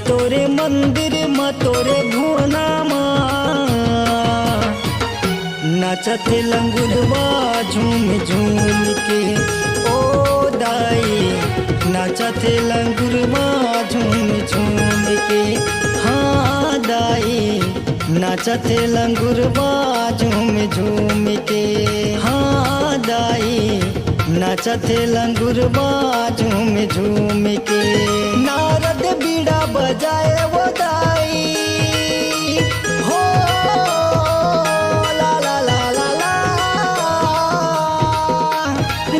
तोरे मंदिर में तोरे भुवना नाचत लंगुरवा झूम झूम के। ओ दाई नाचत लंगुरवा झूम झूम के। हाँ दाई नाचत लंगुरवा झूम झूम के। हाँ दाई नाचत लंगुरवा झूम झूम के। नारद बीड़ा बजाए वो दाई हो ला ला ला ला ला।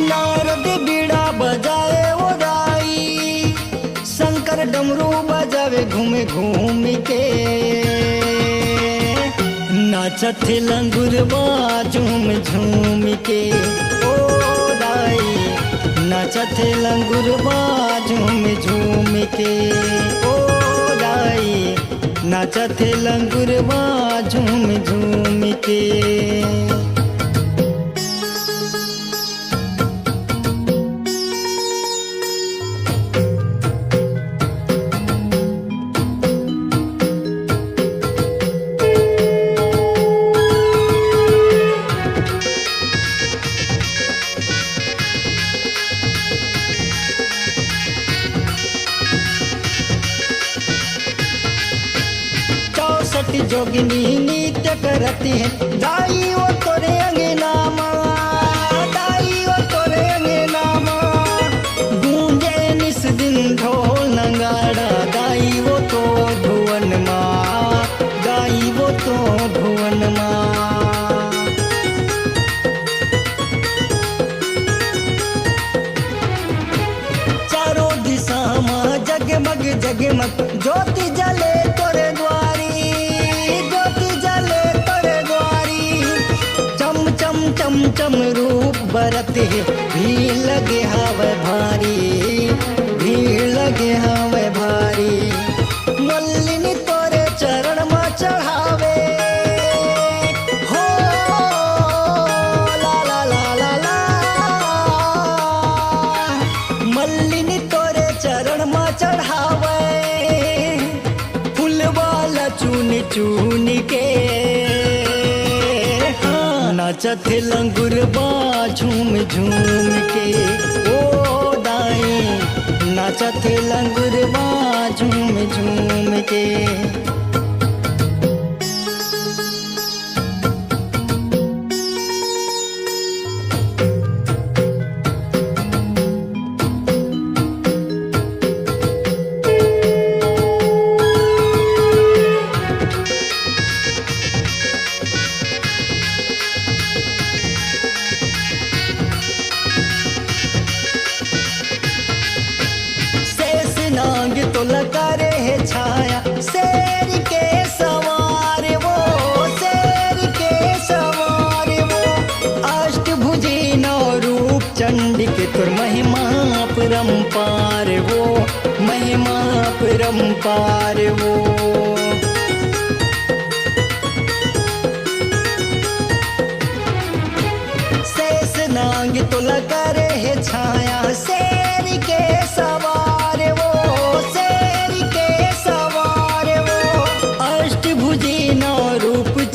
नारद बीड़ा बजाए वो दाई शंकर डमरू बजावे घूम घूम के। नाचत लंगुरवा झूम झूम के। ओ दाई नाचत लंगुरवा झूम झूम के। ओ दाई नाचत लंगुरवा झूम झूम के। जोगिनी नृत्य करती है दाई वो तोरे अंगना माँ। दाई वो तोरे अंगना माँ गूंजे निस दिन ढोल नगाड़ा। दाई वो तो भुवन माँ। दाई वो तो भुवन माँ। चारों दिशा माँ जगमग जगमग ज्योति जले तोरे द्वारी। चम चम रूप बरत है भीड़ लगे हवे भारी। भीड़ लगे हवे भारी। मल्लिनी तोरे चरण में चढ़ावे हो ला ला ला ला ला। मल्लिनी तोरे चरण में चढ़ावे फूलवाला चुन चुन के। नाचत लंगुरवा झूम झूम के। ओ दाई नाचत लंगुरवा झूम झूम के। नाग तो लगा रे है छाया शेर के सवार वो। शेर के सवार वो अष्टभुजी नौ रूप चंडी के तुर महिमा परम्पार वो। महिमा परम्पार वो। शेष नाग तो लगा रे है छाया शेर के सवार वो।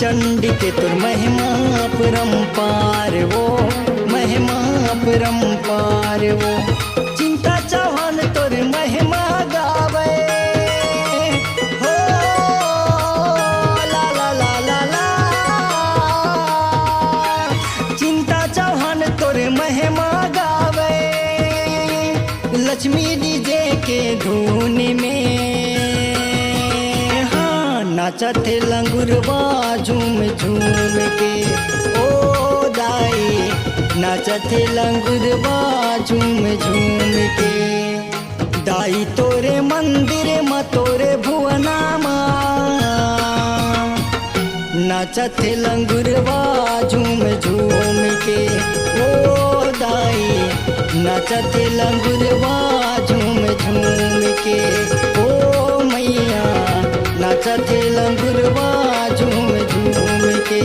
चंडी के तुर महिमा परम्पार वो। महिमा परम्पार वो। चिंता चौहान तुर महिमा गावे हो ला ला ला ला ला। चिंता चौहान तुर महिमा गावे लक्ष्मी डीजे के धुन में। नाचत लंगुरवा झूम झूम के। ओ दाई नाचत लंगुरवा झूम झूम के। दाई तोरे मंदिर में तोरे भुवना नाचत लंगुरवा झूम झूम के। ओ दाई नाचत लंगुरवा झूम झूम के। ओ मैया नाचत लंगुरवा झूम झूम के।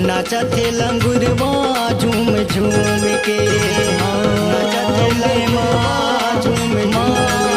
नाचत लंगुरवा झूम झूम के। नाचत लंगुरवा झूम झूम